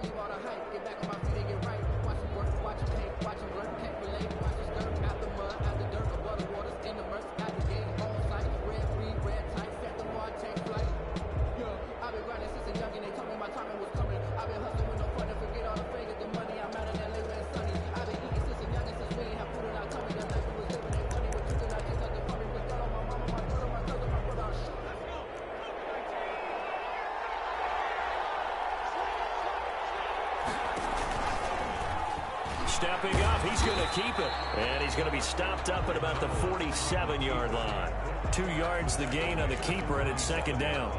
believe all the hype. Get back on my feet and get right. Watch him work, watch him paint, watch him work, can't relate. Watch his skirt out the mud, out the dirt, above the waters, in the murks, out the game, on sight. Red free, red tight, set the bar, take flight. Yeah, I've been grinding since a youngin', they told me my timing was coming. I've been hustling with no fun to forget all the fingers, the money. I'm out in LA where it's sunny. I've been eating since a youngin', since we ain't have food in our tummy. The life we was living ain't funny, but you can not just nothing for me. Put that on my mama, my brother, my cousin, my brother. Let's go. Stepping up, he's going to keep it. And he's going to be stopped up at about the 47-yard line. 2 yards the gain on the keeper, and it's second down.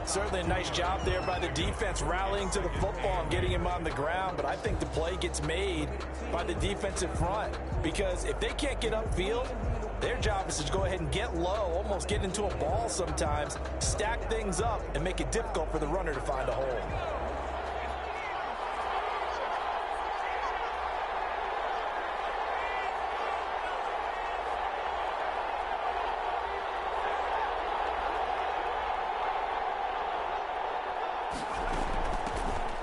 Certainly a nice job there by the defense rallying to the football and getting him on the ground. But I think the play gets made by the defensive front. Because if they can't get upfield, their job is to go ahead and get low, almost get into a ball sometimes, stack things up, and make it difficult for the runner to find a hole.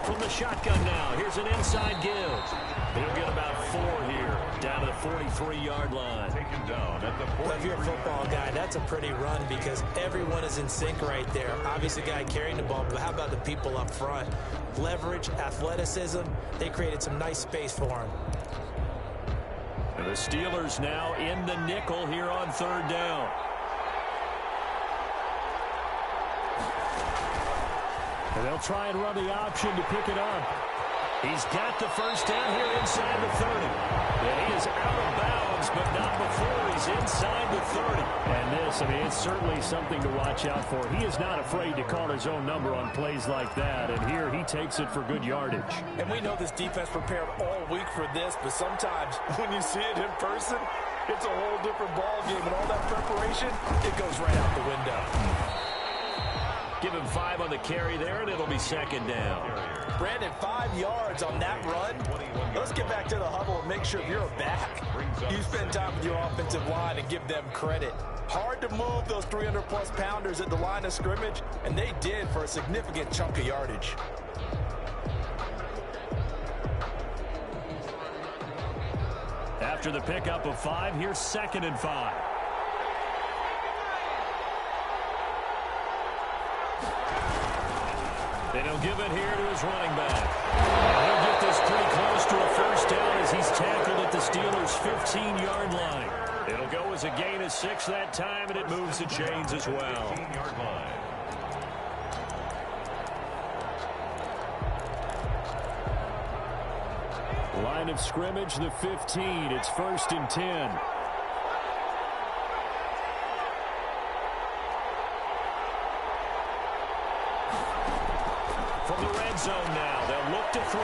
From the shotgun now, here's an inside give. He'll get about 4 here, down to the 43-yard line. Taken down at the 40. If you're a football guy, that's a pretty run because everyone is in sync right there. Obviously, the guy carrying the ball, but how about the people up front? Leverage, athleticism, they created some nice space for him. And the Steelers now in the nickel here on third down. And they'll try and run the option to pick it up. He's got the first down here inside the 30. And he is out of bounds, but not before he's inside the 30. And this, I mean, it's certainly something to watch out for. He is not afraid to call his own number on plays like that. And here he takes it for good yardage. And we know this defense prepared all week for this, but sometimes when you see it in person, it's a whole different ball game. And all that preparation, it goes right out the window. Give him 5 on the carry there, and it'll be second down. Brandon, 5 yards on that run. Let's get back to the huddle and make sure if you're a back, you spend time with your offensive line and give them credit. Hard to move those 300-plus pounders at the line of scrimmage, and they did for a significant chunk of yardage. After the pickup of 5, here's 2nd and 5. And he'll give it here to his running back. And he'll get this pretty close to a first down as he's tackled at the Steelers' 15-yard line. It'll go as a gain of 6 that time, and it moves the chains as well. 15-yard line. Line of scrimmage, the 15. It's 1st and 10. From the red zone now, they'll look to throw.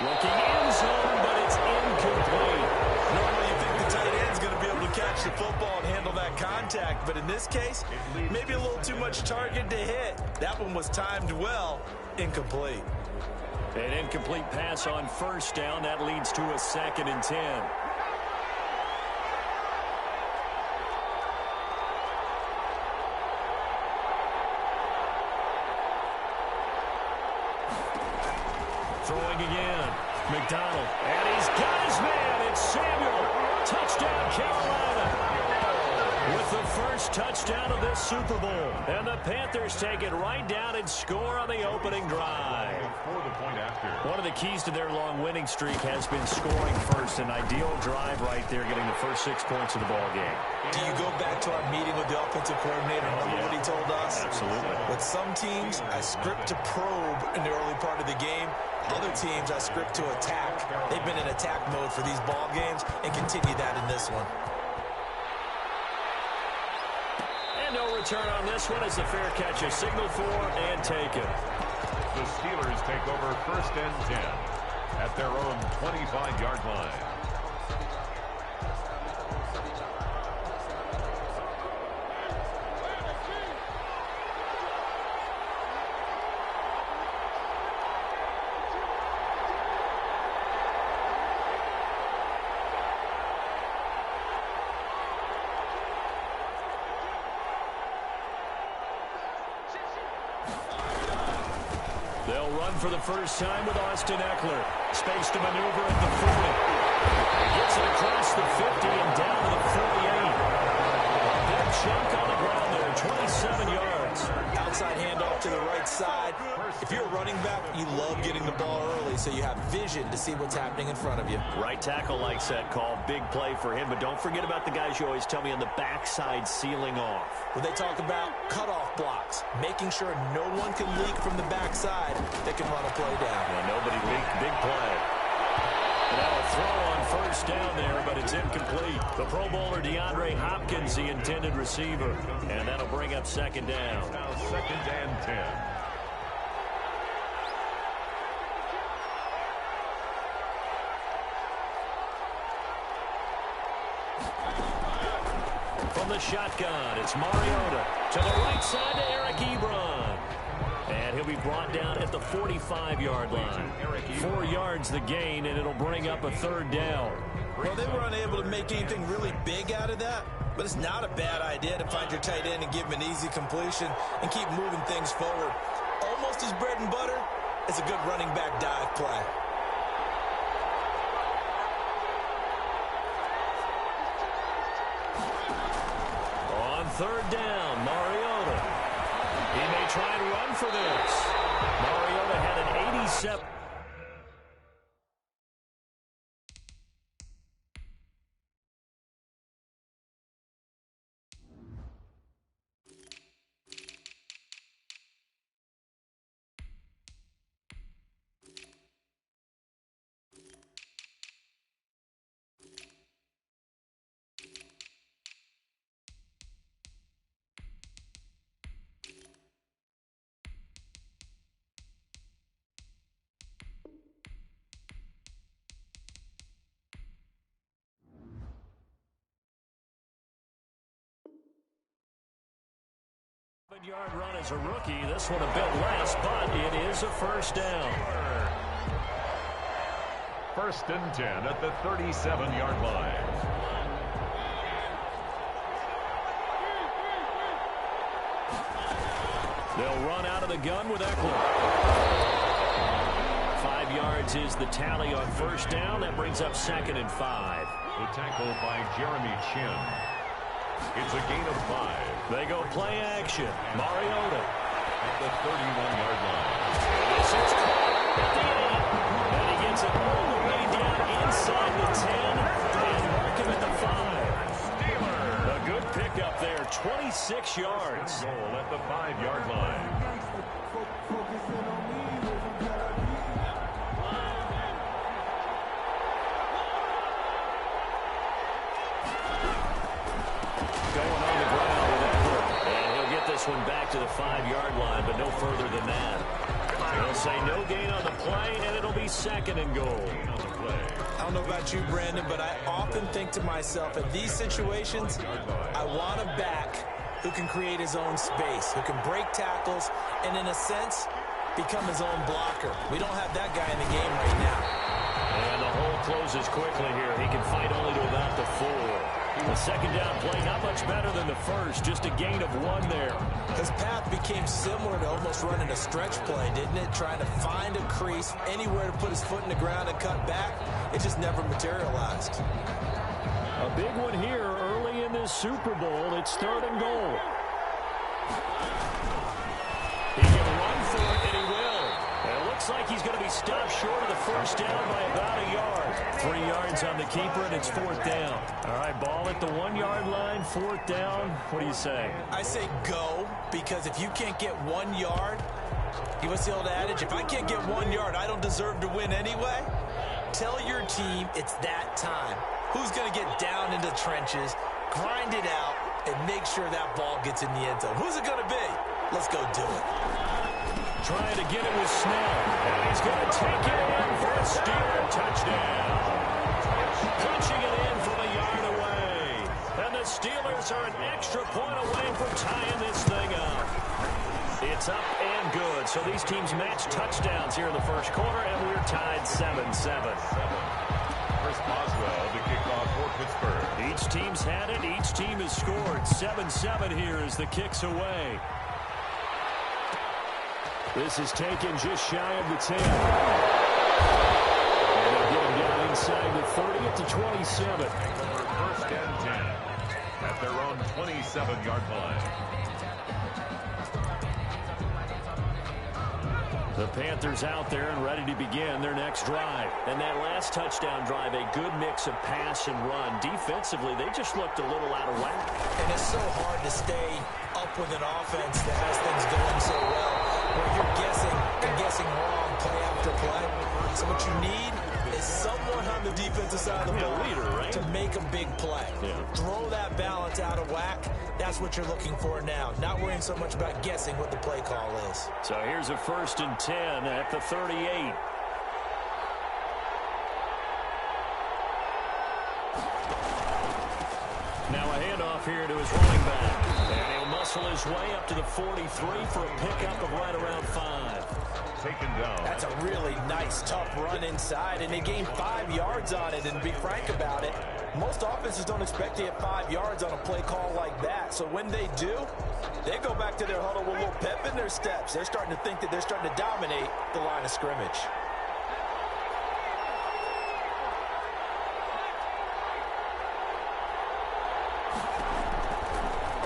Looking end zone, but it's incomplete. Normally you think the tight end's going to be able to catch the football and handle that contact, but in this case, maybe a little too much target to hit. That one was timed well, incomplete. An incomplete pass on first down. That leads to a 2nd and 10. Throwing again. McDonald. And he's got his man. It's Samuel. Touchdown, Carolina. With the first touchdown of this Super Bowl. And the Panthers take it right down and score on the opening drive. For the point after. One of the keys to their long winning streak has been scoring first. An ideal drive right there, getting the first 6 points of the ball game. Do you go back to our meeting with the offensive coordinator? Remember what he told us? Absolutely. With some teams, I script to probe in the early part of the game. Other teams, I script to attack. They've been in attack mode for these ball games and continue that in this one. And no return on this one as the fair catch is signaled for and taken. The Steelers take over 1st and 10 at their own 25-yard line. They'll run for the first time with Austin Eckler. Space to maneuver at the 40. He gets it across the 50 and down to the 48. Big chunk on the ground there, 27 yards. Outside handoff to the right side. If you're a running back, you love getting the ball early so you have vision to see what's happening in front of you. Right tackle likes that call. Big play for him. But don't forget about the guys you always tell me on the backside sealing off. When they talk about cutoff blocks, making sure no one can leak from the backside, they can run a play down. Yeah, nobody leaked. Big play. Now a throw on first down there, but it's incomplete. The Pro Bowler DeAndre Hopkins, the intended receiver. And that'll bring up second down. Now 2nd and 10. From the shotgun, it's Mariota. To the right side to Eric Ebron. And he'll be brought down at the 45-yard line. 4 yards the gain, and it'll bring up a third down. Well, they were unable to make anything really big out of that, but it's not a bad idea to find your tight end and give him an easy completion and keep moving things forward. Almost as bread and butter as a good running back dive play. On third down, Mariota. He may try and run for this. Mariota had an 87. Yard run as a rookie. This one a bit less, but it is a first down. 1st and 10 at the 37-yard line. They'll run out of the gun with Eckler. 5 yards is the tally on first down. That brings up 2nd and 5. The tackle by Jeremy Chin. It's a gain of 5. They go play action. Mariota At the 31-yard line. This is caught at the 8. And he gets it all the way down inside the 10 and mark him at the 5. A good pickup there, 26 yards. Goal at the 5-yard line. One back to the 5-yard line, but no further than that. They'll say no gain on the play, and it'll be 2nd and goal. I don't know about you, Brandon, but I often think to myself, in these situations, I want a back who can create his own space, who can break tackles, and in a sense, become his own blocker. We don't have that guy in the game right now. And the hole closes quickly here. He can fight only to about the 4. The second down play, not much better than the first, just a gain of 1 there. His path became similar to almost running a stretch play, didn't it? Trying to find a crease, anywhere to put his foot in the ground and cut back. It just never materialized. A big one here early in this Super Bowl. It's 3rd and goal. He can run for it, and he will. And it looks like he's going to be stopped short of the first down by about a yard. 3 yards on the keeper, and it's 4th down. All right, ball at the 1-yard line, 4th down. What do you say? I say go, because if you can't get 1 yard, what's the old adage? If I can't get 1 yard, I don't deserve to win anyway. Tell your team it's that time. Who's going to get down into the trenches, grind it out, and make sure that ball gets in the end zone? Who's it going to be? Let's go do it. Trying to get it with Snell. And he's going to take it in for a Steeler touchdown. Punching it in from a yard away. And the Steelers are an extra point away from tying this thing up. It's up and good. So these teams match touchdowns here in the first quarter, and we're tied 7-7. Chris Boswell to kick off for Pittsburgh. Each team's had it. Each team has scored. 7-7 here as the kick's away. This is taken just shy of the 10. And they'll get him down inside the 30 at the 27. First and 10 at their own 27-yard line. The Panthers out there and ready to begin their next drive. And that last touchdown drive, a good mix of pass and run. Defensively, they just looked a little out of whack. And it's so hard to stay up with an offense that has things going so well, where you're guessing and guessing wrong play after play. So what you need is someone on the defensive side of the ball to make a big play. Throw that balance out of whack. That's what you're looking for now. Not worrying so much about guessing what the play call is. So here's a 1st and 10 at the 38. Now a handoff here to his running back. And he'll muscle his way up to the 43 for a pickup of right around 5. Taken down. That's a really nice, tough run inside, and they gained 5 yards on it. And to be frank about it, most offenses don't expect to get 5 yards on a play call like that. So when they do, they go back to their huddle with a little pep in their steps. They're starting to think that they're starting to dominate the line of scrimmage.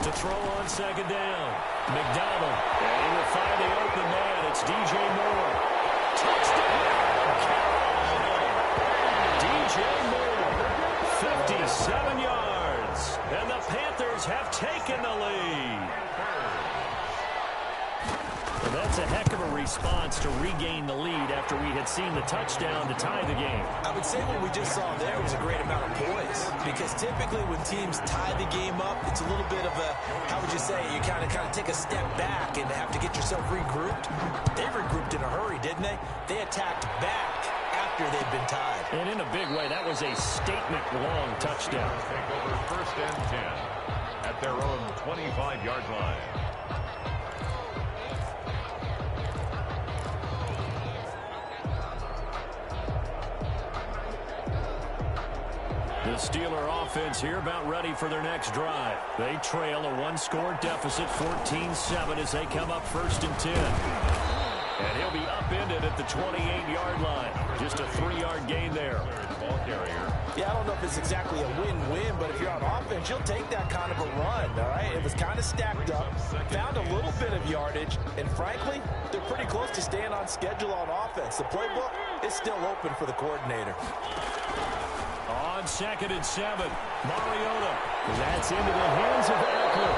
To throw on 2nd down. McDonald. And he will find the open man. It's DJ Moore. Touchdown, Carolina. DJ Moore. 57 yards. And the Panthers have taken the lead. And that's a heck of a response to regain the lead after we had seen the touchdown to tie the game. I would say what we just saw there was a great amount of poise, because typically when teams tie the game up, it's a little bit of a, how would you say, you kind of take a step back and have to get yourself regrouped. They regrouped in a hurry, didn't they? They attacked back after they'd been tied. And in a big way, that was a statement-long touchdown. Take over 1st and 10 at their own 25-yard line. The Steeler offense here about ready for their next drive. They trail a 1-score deficit, 14-7, as they come up 1st and 10. And he'll be upended at the 28-yard line. Just a 3-yard gain there. Ball carrier. Yeah, I don't know if it's exactly a win-win, but if you're on offense, you'll take that kind of a run, all right? It was kind of stacked up, found a little bit of yardage, and frankly, they're pretty close to staying on schedule on offense. The playbook is still open for the coordinator. On 2nd and 7, Mariota. That's into the hands of Eckler.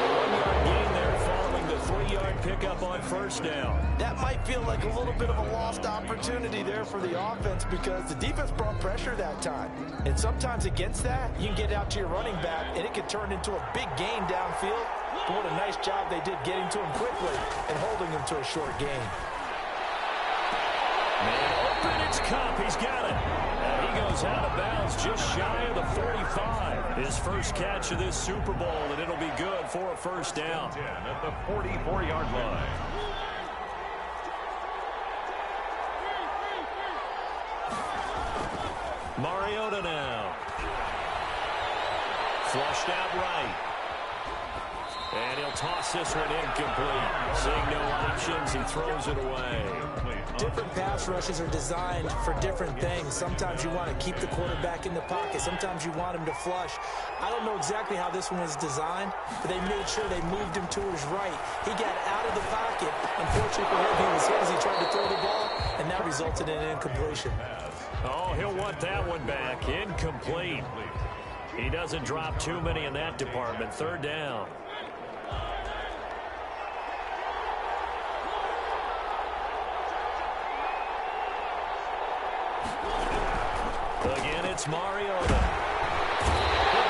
1-yard gain there following the 3-yard pickup on 1st down. That might feel like a little bit of a lost opportunity there for the offense, because the defense brought pressure that time. And sometimes against that, you can get out to your running back, and it could turn into a big gain downfield. But what a nice job they did getting to him quickly and holding him to a short gain. Man open, it's Cup. He's got it. And he goes out of bounds just shy of the 45. His first catch of this Super Bowl, and it'll be good for a 1st down. 10 at the 44-yard line. Mariota now. Flushed out right. And he'll toss this one incomplete. Seeing no options, he throws it away. Different pass rushes are designed for different things. Sometimes you want to keep the quarterback in the pocket. Sometimes you want him to flush. I don't know exactly how this one was designed, but they made sure they moved him to his right. He got out of the pocket. Unfortunately for him, he was hit as he tried to throw the ball, and that resulted in an incompletion. Oh, he'll want that one back. Incomplete. He doesn't drop too many in that department. 3rd down. Again, it's Mariota. The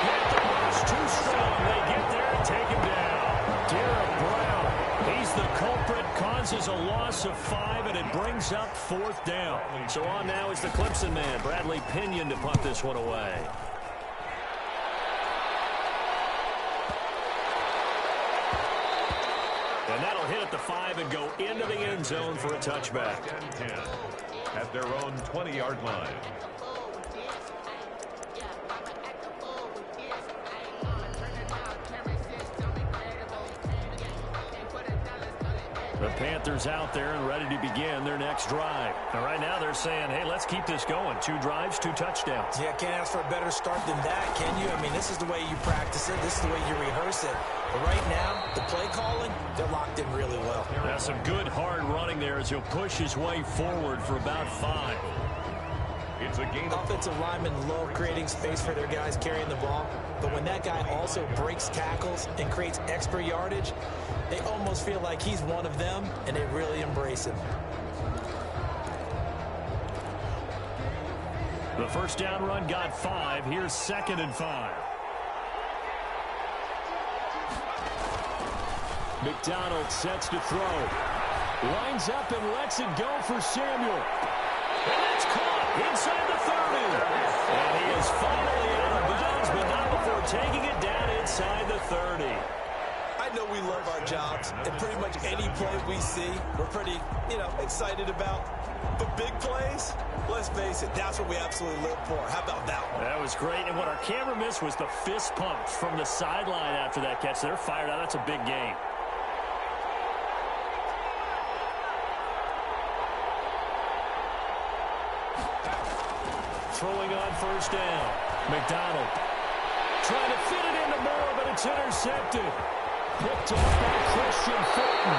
Panther rush too strong. They get there and take him down. Derek Brown, he's the culprit, causes a loss of 5, and it brings up 4th down. So on now is the Clemson man, Bradley Pinion, to punt this one away. And that'll hit at the 5 and go into the end zone for a touchback. 10 at their own 20-yard line. The Panthers out there and ready to begin their next drive. And right now they're saying, hey, let's keep this going. 2 drives, 2 touchdowns. Yeah, can't ask for a better start than that, can you? I mean, this is the way you practice it. This is the way you rehearse it. But right now, the play calling, they're locked in really well. That's some good hard running there as he'll push his way forward for about 5. It's a game. Offensive linemen love creating space for their guys carrying the ball, but when that guy also breaks tackles and creates extra yardage, they almost feel like he's one of them, and they really embrace him. The first down run got 5. Here's 2nd and 5. McDonald sets to throw. Lines up and lets it go for Samuel. And that's caught inside the 30. And he is finally out of bounds, but not before taking it down inside the 30. I know we love our jobs, and pretty much any play we see, we're pretty, excited about. But big plays, let's face it, that's what we absolutely live for. How about that one? That was great, and what our camera missed was the fist pump from the sideline after that catch. They're fired out. That's a big game. Throwing on first down. McDonald trying to fit it into Moore, but it's intercepted. Picked off by Christian Fulton.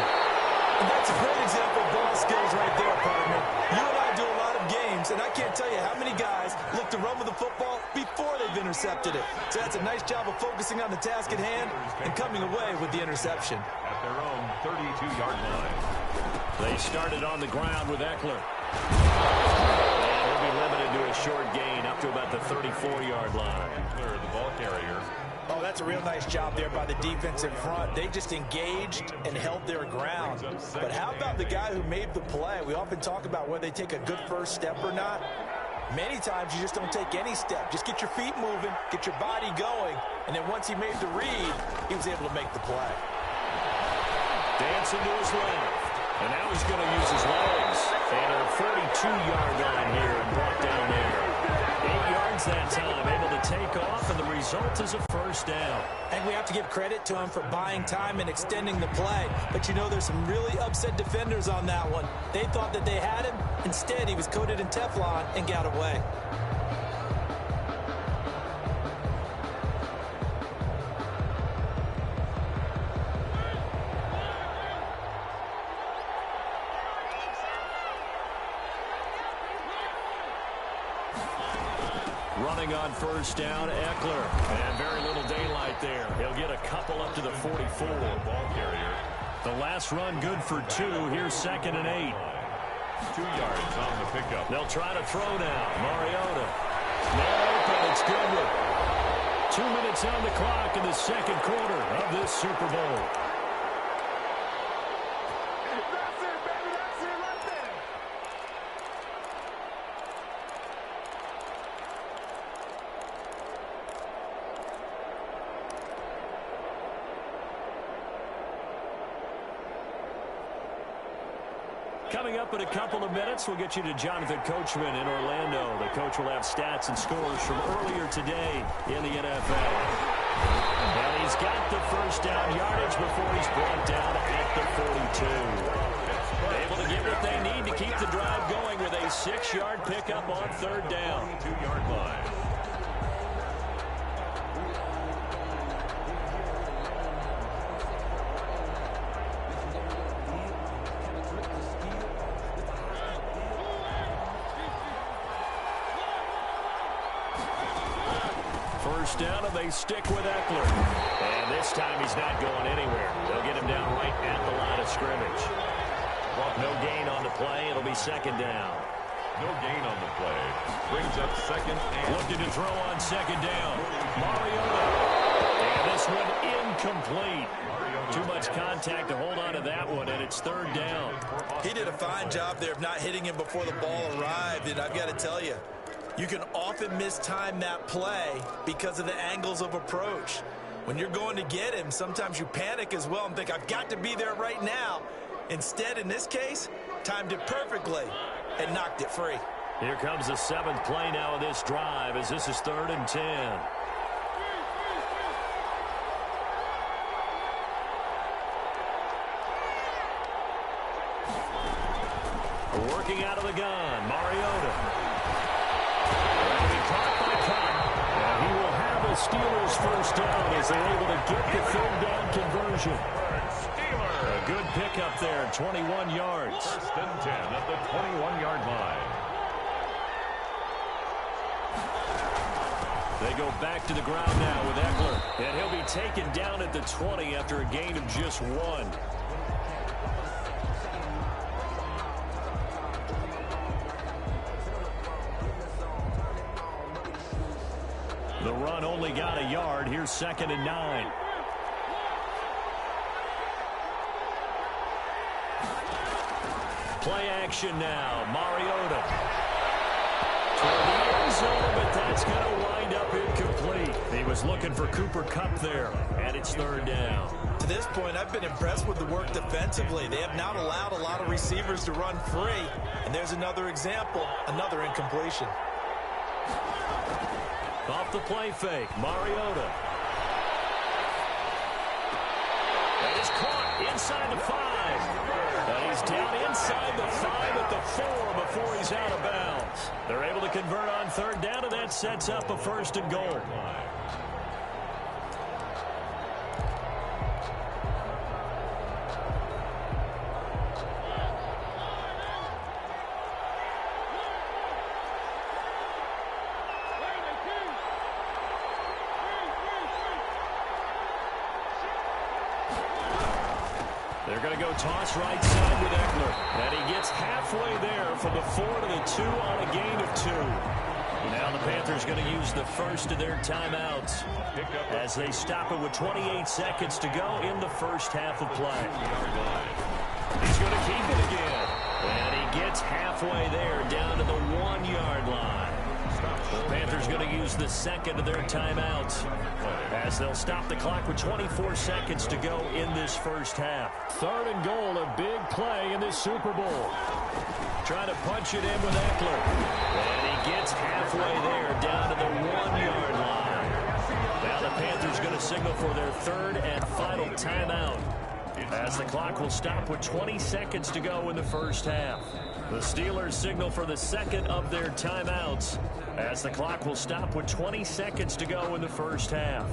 And that's a great example of ball skills right there, partner. You and I do a lot of games, and I can't tell you how many guys look to run with the football before they've intercepted it. So that's a nice job of focusing on the task at hand and coming away with the interception. At their own 32-yard line. They started on the ground with Eckler. He'll be limited to a short gain up to about the 34-yard line. Eckler, the ball carrier. Oh, that's a real nice job there by the defense in front. They just engaged and held their ground. But how about the guy who made the play? We often talk about whether they take a good first step or not. Many times you just don't take any step. Just get your feet moving, get your body going, and then once he made the read, he was able to make the play. Dancing to his left. And now he's going to use his legs. And a 42-yard line here and brought down there. 8 yards that time, able to take off, and the result is a first down. And we have to give credit to him for buying time and extending the play. But there's some really upset defenders on that one. They thought that they had him. Instead, he was coated in Teflon and got away. Running on first down, Eckler. And very little daylight there. He'll get a couple up to the 44. Ball carrier. The last run good for 2. Here's 2nd and 8. 2 yards on the pickup. They'll try to throw now. Mariota. Man open. It's Goodwin. 2 minutes on the clock in the second quarter of this Super Bowl. Coming up in a couple of minutes, we'll get you to Jonathan Coachman in Orlando. The coach will have stats and scores from earlier today in the NFL. And he's got the first down yardage before he's brought down at the 42. Able to get what they need to keep the drive going with a 6-yard pickup on third down. 2-yard line. First down, and they stick with Eckler. And this time he's not going anywhere. They'll get him down right at the line of scrimmage. No gain on the play. It'll be 2nd down. No gain on the play. Brings up 2nd and... Looking to throw on 2nd down. Mariota. And this one incomplete. Too much contact to hold on to that one, and it's 3rd down. He did a fine job there of not hitting him before the ball arrived, and I've got to tell you, you can often mistime that play because of the angles of approach. When you're going to get him, sometimes you panic as well and think, I've got to be there right now. Instead, in this case, timed it perfectly and knocked it free. Here comes the 7th play now of this drive as this is 3rd and 10. Working out of the gun, Mariota. And he caught by Cup. And he will have the Steelers first down as they're able to get the third down conversion. A good pickup there, 21 yards. First and 10 at the 21-yard line. They go back to the ground now with Eckler. And he'll be taken down at the 20 after a gain of just 1. The run only got a yard. Here's 2nd and 9. Play action now. Mariota. Toward the end zone, but that's going to wind up incomplete. He was looking for Cooper Kupp there, and it's 3rd down. To this point, I've been impressed with the work defensively. They have not allowed a lot of receivers to run free. And there's another example, another incompletion. Off the play fake, Mariota. And he's caught inside the 5. And he's down inside the 5 at the 4 before he's out of bounds. They're able to convert on 3rd down, and that sets up a 1st and goal. They're going to go toss right side with Eckler. And he gets halfway there from the 4 to the 2 on a gain of 2. Now the Panthers going to use the first of their timeouts as they stop it with 28 seconds to go in the first half of play. He's going to keep it again. And he gets halfway there down to the 1-yard line. The Panthers going to use the second of their timeouts as they'll stop the clock with 24 seconds to go in this first half. 3rd and goal, a big play in this Super Bowl. Trying to punch it in with Eckler. And he gets halfway there down to the 1-yard line. Now the Panthers going to signal for their 3rd and final timeout as the clock will stop with 20 seconds to go in the first half. The Steelers signal for the second of their timeouts as the clock will stop with 20 seconds to go in the first half.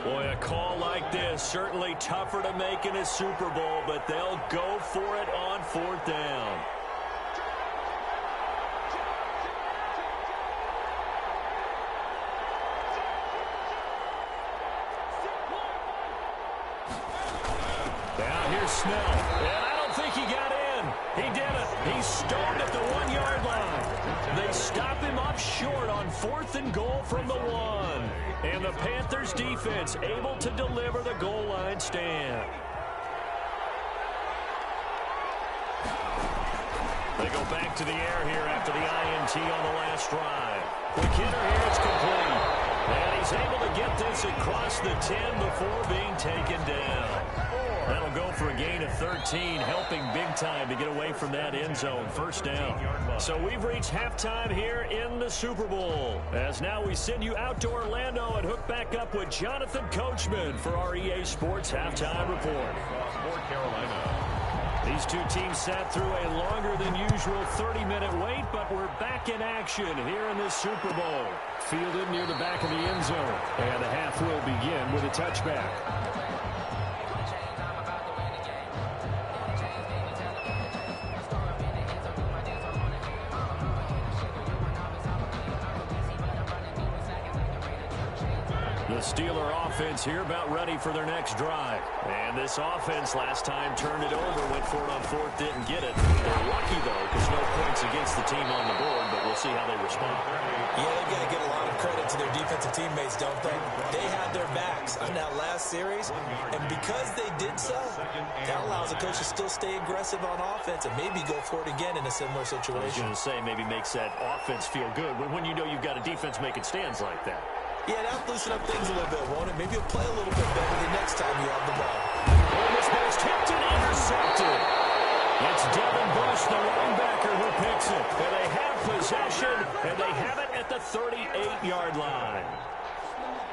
Boy, a call like this, certainly tougher to make in a Super Bowl, but they'll go for it on 4th down. Now here's Snell, and I don't think he got in. He didn't. He stopped at the 1-yard line. They stop him up short on 4th and goal from the 1. And the Panthers defense able to deliver the goal line stand. They go back to the air here after the INT on the last drive. Quick hitter here, it's complete. And he's able to get this across the 10 before being taken down. That'll go for a gain of 13, helping big time to get away from that end zone. 1st down. So we've reached halftime here in the Super Bowl. As now we send you out to Orlando and hook back up with Jonathan Coachman for our EA Sports Halftime Report. North Carolina. These two teams sat through a longer than usual 30-minute wait, but we're back in action here in this Super Bowl. Fielded near the back of the end zone. And the half will begin with a touchback. The Steeler offense here about ready for their next drive. And this offense last time turned it over, went for it on 4th, didn't get it. They're lucky, though, because no points against the team on the board, but we'll see how they respond. Yeah, they've got to give a lot of credit to their defensive teammates, don't they? They had their backs on that last series, and because they did so, that allows the coach to still stay aggressive on offense and maybe go for it again in a similar situation. I was going to say, maybe makes that offense feel good when you know you've got a defense making stands like that. Yeah, that'll loosen up things a little bit, won't it? Maybe you'll play a little bit better the next time you have the ball. And this ball's tipped and intercepted. It's Devin Bush, the linebacker, who picks it. And they have possession, and they have it at the 38-yard line.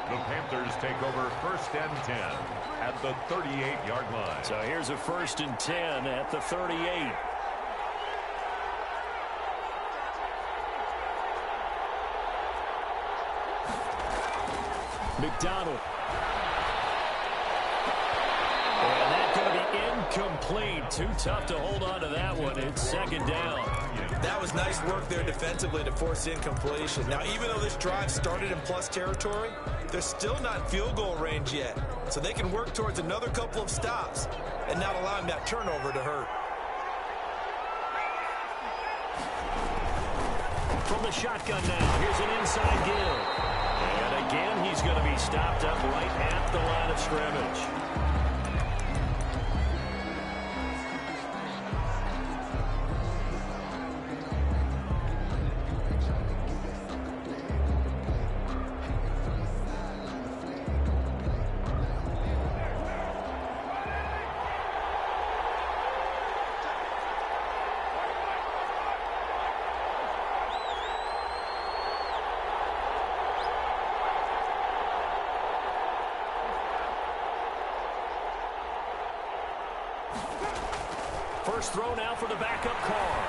The Panthers take over 1st and 10 at the 38-yard line. So here's a 1st and 10 at the 38. McDonald. And that's going to be incomplete. Too tough to hold on to that one. It's 2nd down. That was nice work there defensively to force incompletion. Now, even though this drive started in plus territory, they're still not in field goal range yet. So they can work towards another couple of stops and not allowing that turnover to hurt. From the shotgun now, here's an inside give. And again, he's going to be stopped up right at the line of scrimmage. First throw now for the backup car.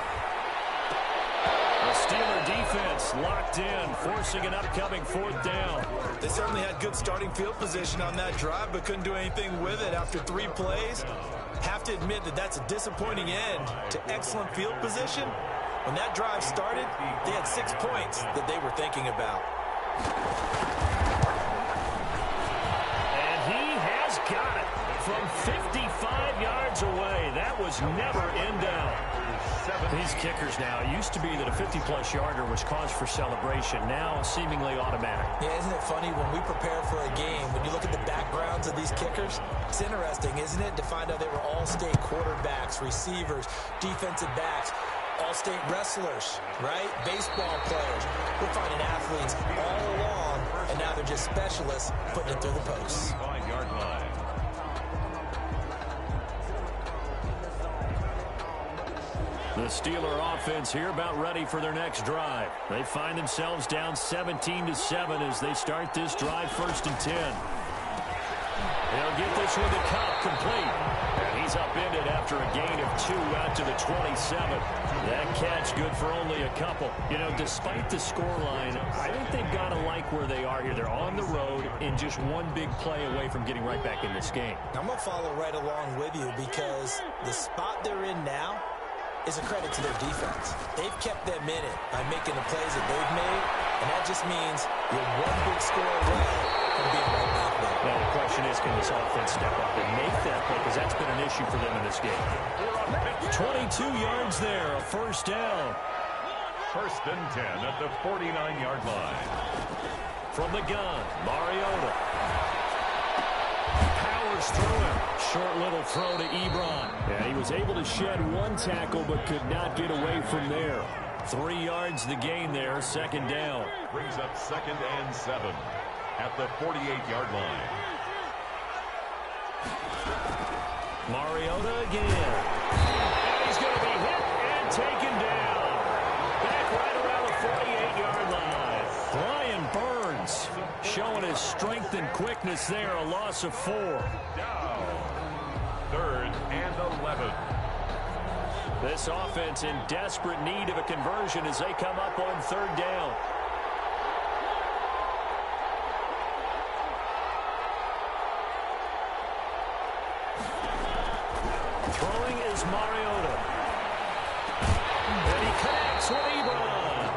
The Steeler defense locked in, forcing an upcoming 4th down. They certainly had good starting field position on that drive, but couldn't do anything with it after 3 plays. Have to admit that that's a disappointing end to excellent field position. When that drive started, they had 6 points that they were thinking about. And he has got it from 55 yards away. That was never in doubt. These kickers now, it used to be that a 50-plus yarder was cause for celebration. Now seemingly automatic. Yeah, isn't it funny when we prepare for a game, when you look at the backgrounds of these kickers, it's interesting, isn't it, to find out they were all-state quarterbacks, receivers, defensive backs, all-state wrestlers, right? Baseball players. We're finding athletes all along, and now they're just specialists putting it through the posts. 5-yard line. The Steeler offense here about ready for their next drive. They find themselves down 17-7 as they start this drive 1st and 10. They'll get this with the Cup complete. And he's upended after a gain of 2 out to the 27. That catch good for only a couple. You know, despite the scoreline, I think they've got to like where they are here. They're on the road and just one big play away from getting right back in this game. I'm going to follow right along with you because the spot they're in now is a credit to their defense. They've kept them in it by making the plays that they've made, and that just means you're one big score away from being right back there. Well, the question is, can this offense step up and make that play? Because that's been an issue for them in this game. 22 yards there, a 1st down. 1st and 10 at the 49-yard line. From the gun, Mariota. Powers through him. Short little throw to Ebron. And he was able to shed 1 tackle but could not get away from there. 3 yards the gain there, 2nd down. Brings up 2nd and 7 at the 48-yard line. Mariota again. And he's going to be hit and taken down. Back right around the 48-yard line. Brian Burns showing his strength and quickness there, a loss of 4. Down. 3rd and 11. This offense in desperate need of a conversion as they come up on 3rd down. Throwing is Mariota. And he connects with Ebron.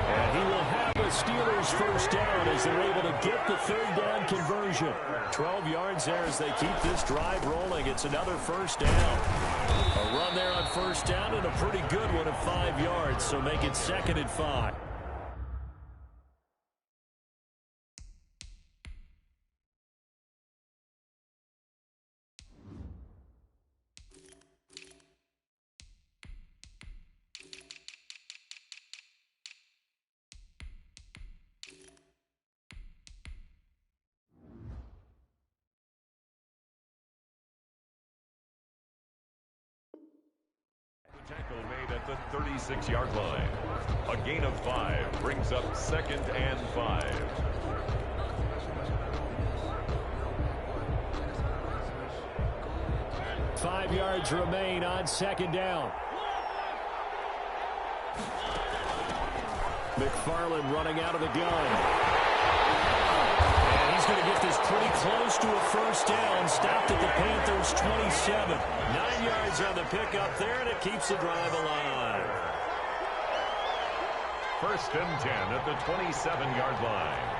And he will have the Steelers' 1st down as they're able to get the 3rd down conversion. 12 yards there as they keep this drive rolling. It's another 1st down. A run there on 1st down and a pretty good one of 5 yards, so make it 2nd and 5. Tackle made at the 36-yard line. A gain of 5 brings up 2nd and 5. 5 yards remain on second down. McFarland running out of the gun. And he's going to get this pretty close to a first down. Stopped at the Panthers' 27. 9 yards on the pickup there, and it keeps the drive alive. First and 10 at the 27-yard line.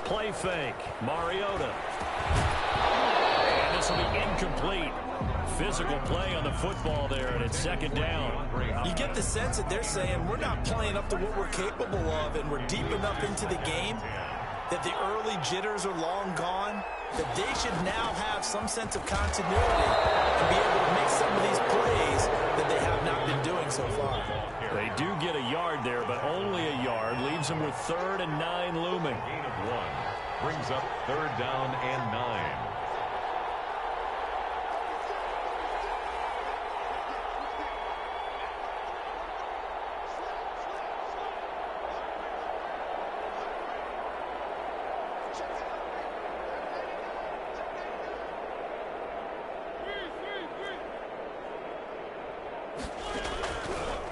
Play fake. Mariota. And this will be incomplete. Physical play on the football there, and it's second down. You get the sense that they're saying we're not playing up to what we're capable of, and we're deep enough into the game that the early jitters are long gone, that they should now have some sense of continuity and be able to make some of these plays that they have not been doing so far. They do get a yard there, but only a yard. Leaves them with 3rd and 9 looming. Gain of 1 brings up 3rd down and 9.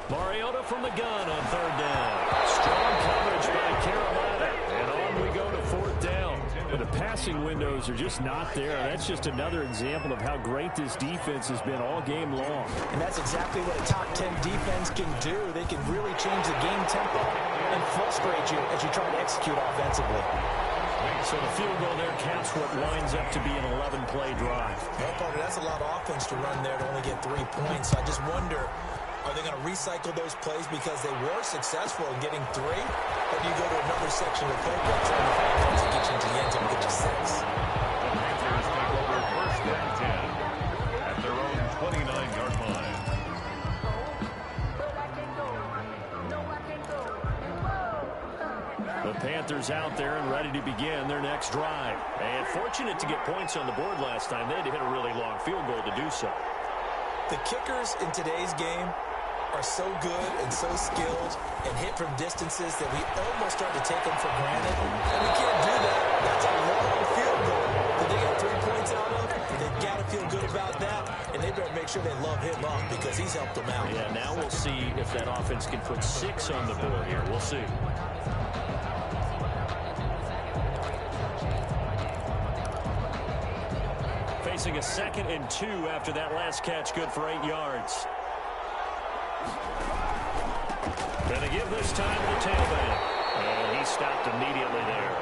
Mariota from the gun on 3rd down. Strong coverage by Carolina. And on we go to 4th down. But the passing windows are just not there. That's just another example of how great this defense has been all game long. And that's exactly what a top 10 defense can do. They can really change the game tempo and frustrate you as you try to execute offensively. So the field goal there caps what winds up to be an 11-play drive. Well, Parker, that's a lot of offense to run there to only get 3 points. I just wonder, are they going to recycle those plays because they were successful in getting 3? Or do you go to another section of the playbook trying to find ways to get you into the end zone and get you 6? The Panthers take over 1st and 10 at their own 29-yard line. The Panthers out there and ready to begin their next drive. And fortunate to get points on the board last time. They had to hit a really long field goal to do so. The kickers in today's game are so good and so skilled and hit from distances that we almost start to take them for granted. And we can't do that. That's a long field goal that they got 3 points out of. They've got to feel good about that. And they better make sure they love him up because he's helped them out. Yeah, now we'll see if that offense can put 6 on the board here. We'll see. Facing a 2nd and 2 after that last catch, good for 8 yards. Gonna give this time to the tailback. And he stopped immediately there.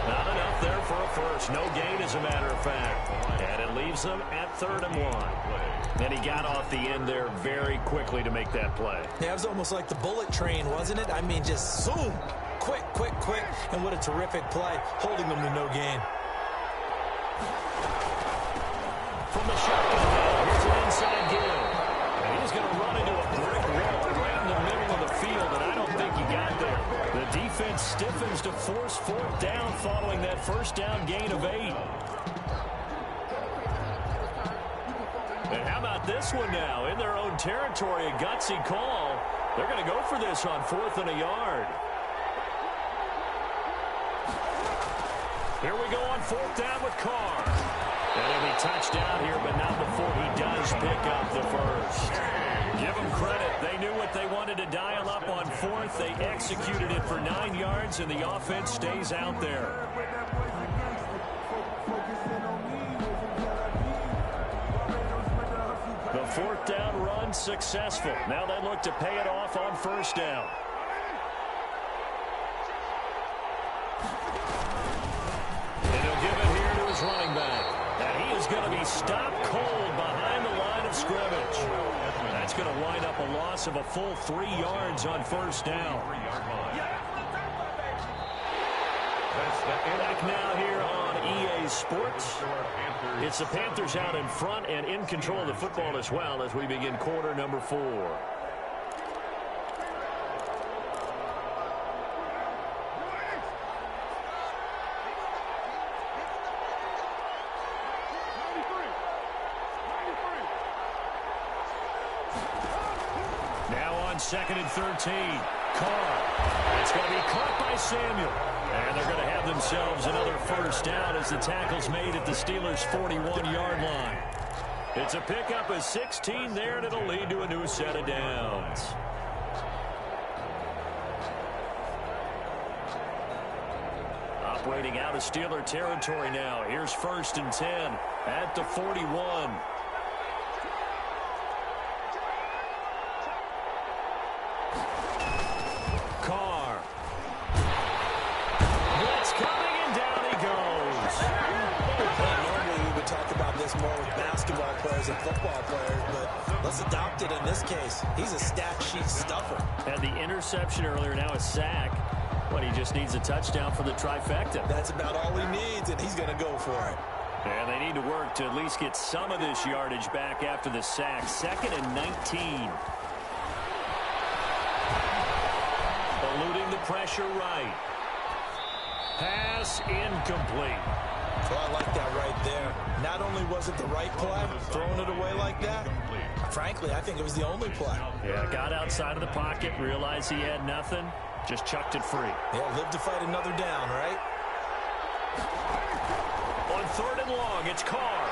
Not enough there for a first. No gain, as a matter of fact. And it leaves them at 3rd and 1. And he got off the end there very quickly to make that play. Yeah, it was almost like the bullet train, wasn't it? I mean, just zoom. Quick, quick, quick. And what a terrific play, holding them to no gain. From the shotgun now, here's an inside give. And he's going to run into a brick wall right in the middle of the field, and I don't think he got there. The defense stiffens to force 4th down following that first down gain of 8. And how about this one now? In their own territory, a gutsy call. They're going to go for this on 4th and a yard. Here we go on 4th down with Carr. And he'll be touchdown here, but not before he does pick up the first. Give them credit. They knew what they wanted to dial up on 4th. They executed it for 9 yards, and the offense stays out there. The 4th down run successful. Now they look to pay it off on 1st down. And he'll give it here to his running back. And he is going to be stopped cold behind the line of scrimmage. That's going to wind up a loss of a full 3 yards on 1st down. Back now here on EA Sports. It's the Panthers out in front and in control of the football as well as we begin quarter number 4. 2nd and 13. Carr. It's going to be caught by Samuel. And they're going to have themselves another first down as the tackle's made at the Steelers' 41-yard line. It's a pickup of 16 there, and it'll lead to a new set of downs. Operating out of Steeler territory now. Here's 1st and 10 at the 41. Carr. Blitz coming, and down he goes. Normally we would talk about this more with basketball players and football players, but let's adopt it in this case. He's a stat sheet stuffer. Had the interception earlier, now a sack. But he just needs a touchdown for the trifecta. That's about all he needs, and he's going to go for it. And they need to work to at least get some of this yardage back after the sack. 2nd and 19. Eluding the pressure right. Pass incomplete. So I like that right there. Not only was it the right play, throwing it away like that, frankly, I think it was the only play. Yeah, got outside of the pocket, realized he had nothing, just chucked it free. Yeah, live to fight another down, right? On 3rd and long, it's Carr.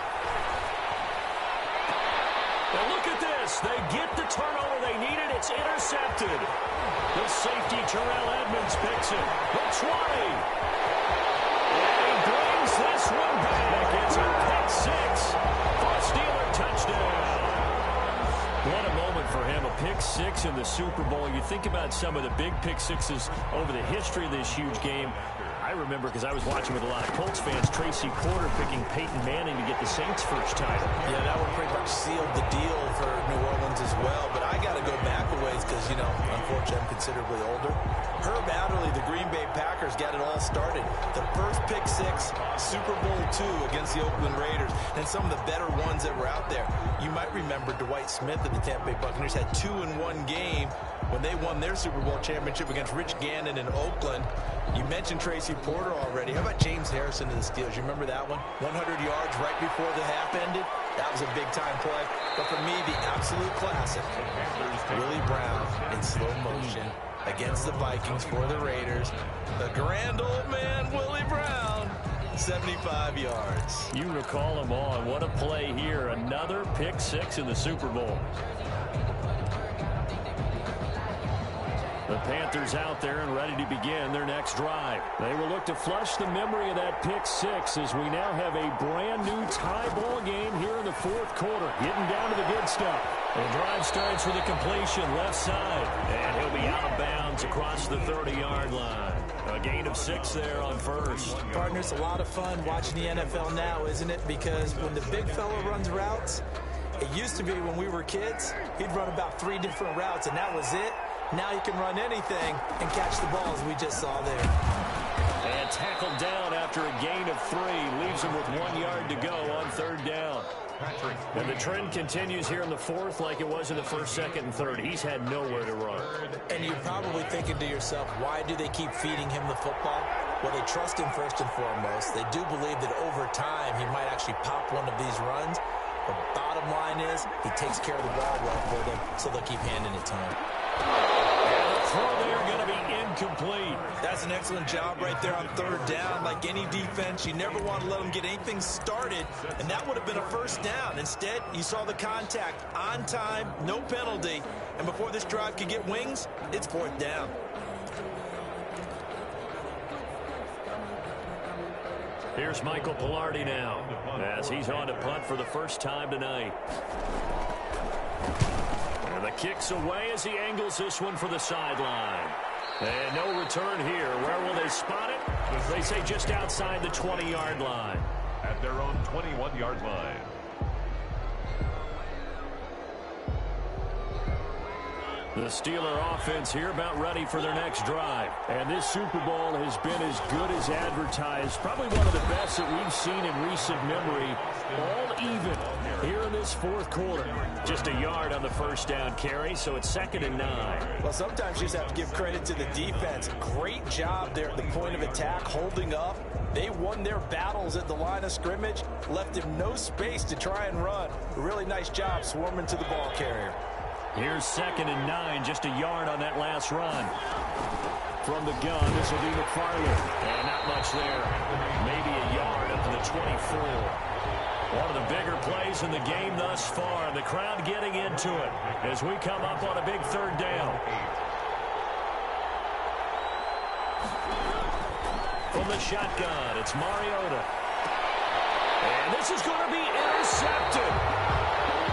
And look at this. They get the turnover they needed. It's intercepted. The safety, Terrell Edmonds, picks it. The 20. And he brings this one back. It's a pick six for a Steeler touchdown. What a moment for him. A pick six in the Super Bowl. You think about some of the big pick sixes over the history of this huge game. I remember, because I was watching with a lot of Colts fans, Tracy Porter picking Peyton Manning to get the Saints' first title. Yeah, that one pretty much sealed the deal for New Orleans as well. But I got to go back a ways because, you know, unfortunately I'm considerably older. Herb Adderley, the Green Bay Packers, got it all started. The first pick six, Super Bowl II against the Oakland Raiders, and some of the better ones that were out there. You might remember Dwight Smith of the Tampa Bay Buccaneers had 2-in-1 game when they won their Super Bowl championship against Rich Gannon in Oakland. You mentioned Tracy Porter already. How about James Harrison of the Steelers? You remember that one? 100 yards right before the half ended. That was a big-time play. But for me, the absolute classic, Willie Brown in slow motion against the Vikings for the Raiders. The grand old man, Willie Brown, 75 yards. You recall them all. What a play here. Another pick six in the Super Bowl. The Panthers out there and ready to begin their next drive. They will look to flush the memory of that pick six as we now have a brand new tie ball game here in the 4th quarter. Getting down to the good stuff. The drive starts with a completion left side. And he'll be out of bounds across the 30-yard line. A gain of 6 there on first. Partner, it's a lot of fun watching the NFL now, isn't it? Because when the big fella runs routes, it used to be when we were kids, he'd run about 3 different routes, and that was it. Now he can run anything and catch the ball, as we just saw there. And tackled down after a gain of 3. Leaves him with 1 yard to go on 3rd down. And the trend continues here in the 4th like it was in the 1st, 2nd, and 3rd. He's had nowhere to run. And you're probably thinking to yourself, why do they keep feeding him the football? Well, they trust him first and foremost. They do believe that over time he might actually pop one of these runs. The bottom line is he takes care of the ball well for them, so they'll keep handing it to him. And the throw there going to be incomplete. That's an excellent job right there on 3rd down. Like any defense, you never want to let them get anything started, and that would have been a first down. Instead, you saw the contact on time, no penalty, and before this drive could get wings, it's 4th down. Here's Michael Pilardi now as he's on to punt for the first time tonight. And the kick's away as he angles this one for the sideline. And no return here. Where will they spot it? They say just outside the 20-yard line. At their own 21-yard line. The Steeler offense here about ready for their next drive. And this Super Bowl has been as good as advertised. Probably one of the best that we've seen in recent memory. All even here in this 4th quarter. Just a yard on the first down carry, so it's 2nd and 9. Well, sometimes you just have to give credit to the defense. Great job there at the point of attack, holding up. They won their battles at the line of scrimmage, left him no space to try and run. A really nice job swarming to the ball carrier. Here's 2nd and 9, just a yard on that last run. From the gun, this will be McFarland. And not much there. Maybe a yard up to the 24. One of the bigger plays in the game thus far. The crowd getting into it as we come up on a big 3rd down. From the shotgun, it's Mariota. And this is going to be intercepted.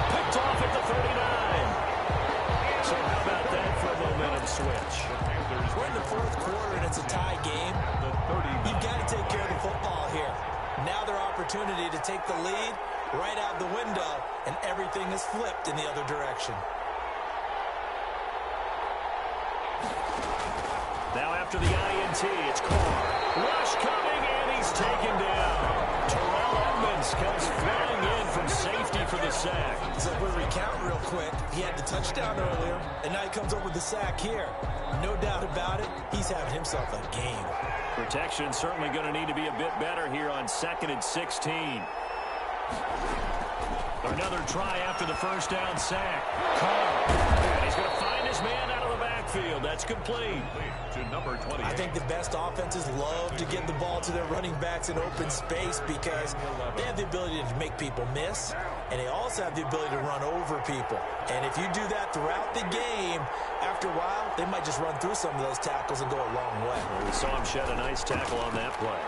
Picked off at the 39. So how about that for a momentum switch? We're in the 4th quarter and it's a tie game. You've got to take care of the football here. Now their opportunity to take the lead right out the window, and everything is flipped in the other direction. Now after the INT, it's Carr. Rush coming, and he's taken down. Terrell Edmonds comes flying in from safety for the sack. So if we recount real quick, he had the touchdown earlier, and now he comes up with the sack here. No doubt about it, he's having himself a game. Protection certainly going to need to be a bit better here on 2nd and 16. Another try after the first down sack. Carr. And he's going to find his man out of the backfield. That's complete. To number 20. I think the best offenses love to get the ball to their running backs in open space because they have the ability to make people miss, and they also have the ability to run over people. And if you do that throughout the game, after a while, they might just run through some of those tackles and go a long way. Well, we saw him shed a nice tackle on that play.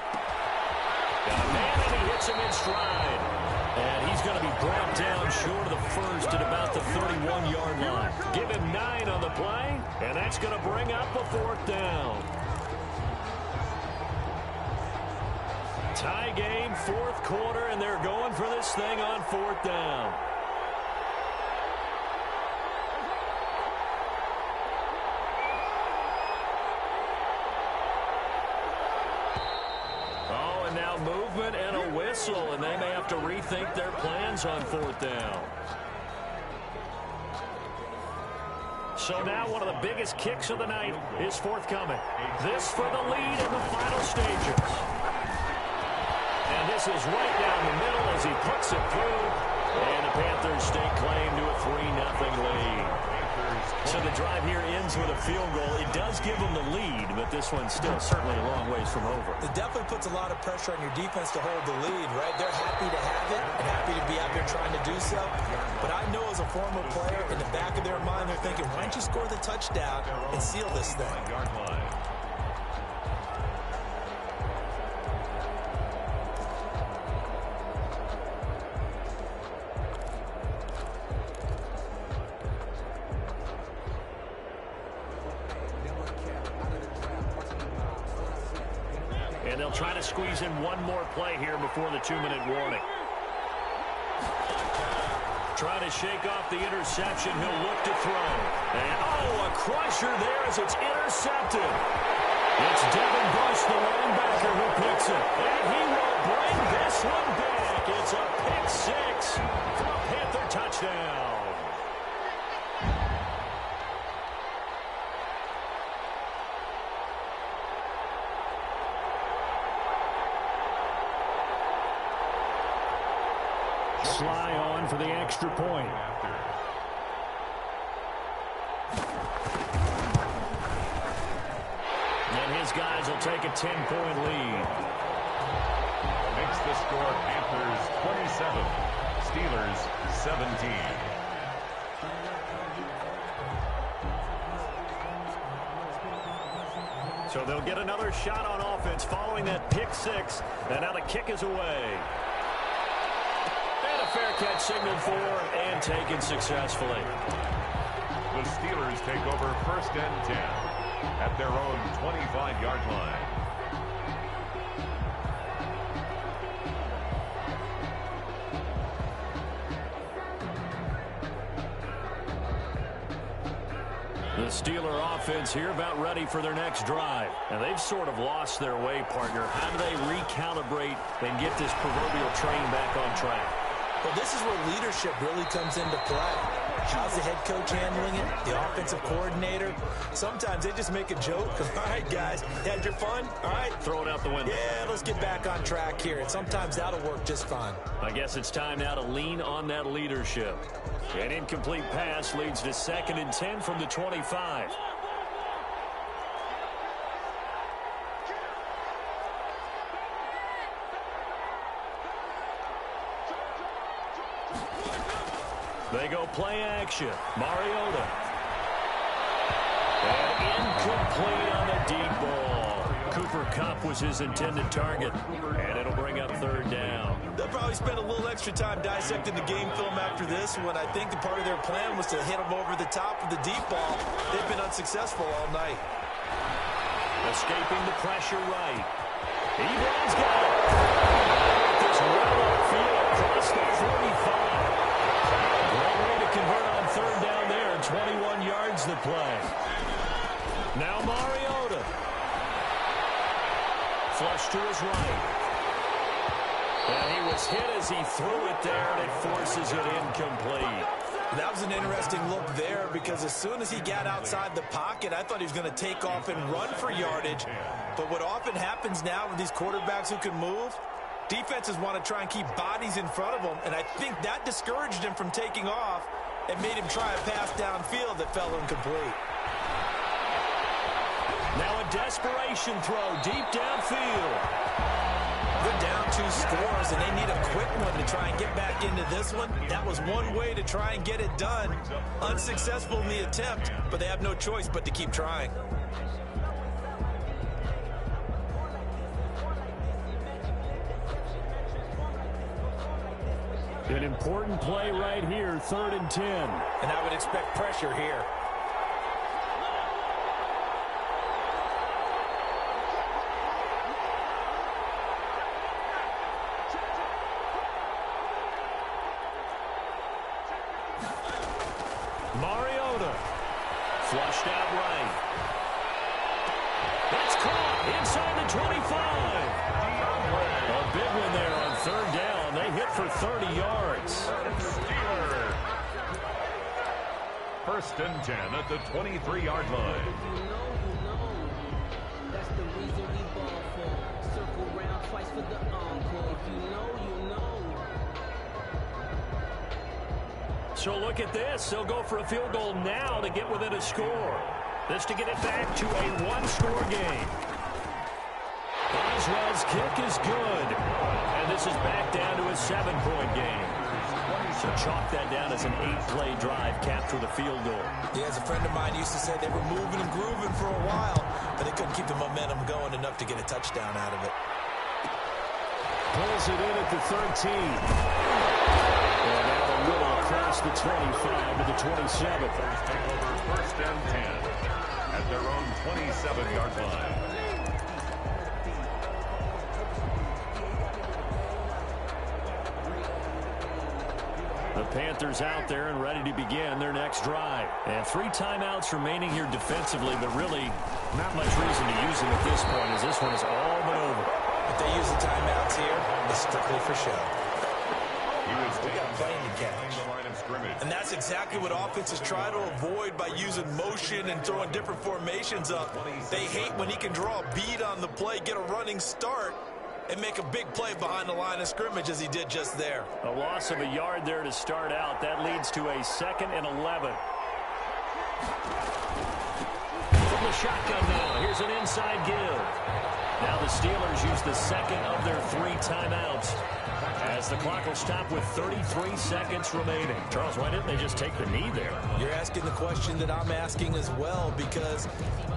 Got a man, and he hits him in stride. And he's going to be brought down short of the first at about the 31-yard line. Give him 9 on the play, and that's going to bring up a 4th down. Tie game, 4th quarter, and they're going for this thing on 4th down. Now movement and a whistle, and they may have to rethink their plans on 4th down. So now one of the biggest kicks of the night is forthcoming. This for the lead in the final stages. And this is right down the middle as he puts it through. And the Panthers stake claim to a 3-0 lead. So the drive here ends with a field goal. It does give them the lead, but this one's still certainly a long ways from over. It definitely puts a lot of pressure on your defense to hold the lead, right? They're happy to have it and happy to be out there trying to do so. But I know as a former player, in the back of their mind, they're thinking, why don't you score the touchdown and seal this thing? And they'll try to squeeze in one more play here before the 2-minute warning. Trying to shake off the interception. He'll look to throw. And, a crusher there as it's intercepted. It's Devin Bush, the linebacker, who picks it. And he will bring this one back. It's a pick 6 for a Panther touchdown. Sly on for the extra point. And his guys will take a 10-point lead. Makes the score Panthers 27, Steelers 17. So they'll get another shot on offense following that pick 6. And now the kick is away. Fair catch signaled for and taken successfully. The Steelers take over 1st and 10 at their own 25-yard line. The Steeler offense here about ready for their next drive. And they've sort of lost their way, partner. How do they recalibrate and get this proverbial train back on track? Well, this is where leadership really comes into play. How's the head coach handling it? The offensive coordinator? Sometimes they just make a joke. All right, guys, had your fun? All right. Throw it out the window. Yeah, let's get back on track here. And sometimes that'll work just fine. I guess it's time now to lean on that leadership. An incomplete pass leads to 2nd and 10 from the 25. They go play action. Mariota. And incomplete on the deep ball. Cooper Kupp was his intended target. And it'll bring up 3rd down. They'll probably spend a little extra time dissecting the game film after this one. I think the part of their plan was to hit them over the top of the deep ball. They've been unsuccessful all night. Escaping the pressure right. Ebron's got it. This well upfield across the 45. Great way to convert on 3rd down there. 21 yards the play. Now Mariota. Flush to his right. And he was hit as he threw it there, and it forces it incomplete. That was an interesting look there because as soon as he got outside the pocket, I thought he was going to take off and run for yardage. But what often happens now with these quarterbacks who can move, defenses want to try and keep bodies in front of them, and I think that discouraged him from taking off and made him try a pass downfield that fell incomplete. Now a desperation throw deep downfield. They're down 2 scores, and they need a quick one to try and get back into this one. That was one way to try and get it done. Unsuccessful in the attempt, but they have no choice but to keep trying. An important play right here, 3rd and 10. And I would expect pressure here. Mariota. Flushed out right. That's caught inside the 25. A big one there on 3rd down. They hit for 30 yards. Steelers. 1st and 10 at the 23-yard line. That's the reason we ball for. Circle round twice for the encore. If you know, you know. So look at this. They'll go for a field goal now to get within a score. This to get it back to a 1-score game. Boswell's kick is good. And this is back down to a 7-point game. So chalk that down as an 8-play drive capped with a field goal. Yeah, as a friend of mine used to say, they were moving and grooving for a while, but they couldn't keep the momentum going enough to get a touchdown out of it. Pulls it in at the 13. And now a little across the 25 to the 27. Take over 1st and 10 at their own 27-yard line. The Panthers out there and ready to begin their next drive. And 3 timeouts remaining here defensively, but really not much reason to use them at this point as this one is all but over. If they use the timeouts here, it's strictly for show. He was playing the catch. the line of scrimmage. And that's exactly what offenses try to avoid by using motion and throwing different formations up. They hate when he can draw a bead on the play, get a running start, and make a big play behind the line of scrimmage as he did just there. A loss of a yard there to start out. That leads to a 2nd and 11. From the shotgun now, here's an inside give. Now the Steelers use the 2nd of their 3 timeouts as the clock will stop with 33 seconds remaining. Charles, why didn't they just take the knee there? You're asking the question that I'm asking as well, because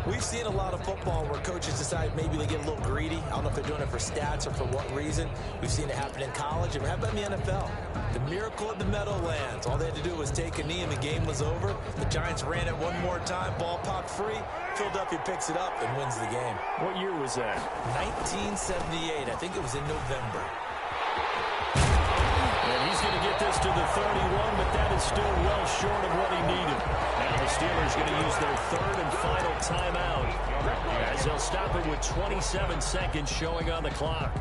we've seen a lot of football where coaches decide maybe they get a little greedy. I don't know if they're doing it for stats or for what reason. We've seen it happen in college, and how about in the NFL? The miracle of the Meadowlands. All they had to do was take a knee, and the game was over. The Giants ran it one more time. Ball popped free. Philadelphia picks it up and wins the game. What year was that? 1978. I think it was in November. And he's going to get this to the 31, but that is still well short of what he needed. Now the Steelers going to use their 3rd and final timeout as they'll stop it with 27 seconds showing on the clock.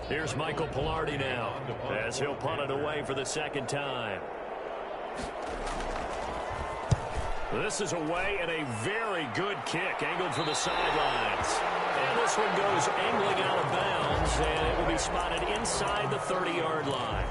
Here's Michael Pilardi now as he'll punt it away for the second time. This is away and a very good kick angled for the sidelines. And this one goes angling out of bounds, and it will be spotted inside the 30-yard line.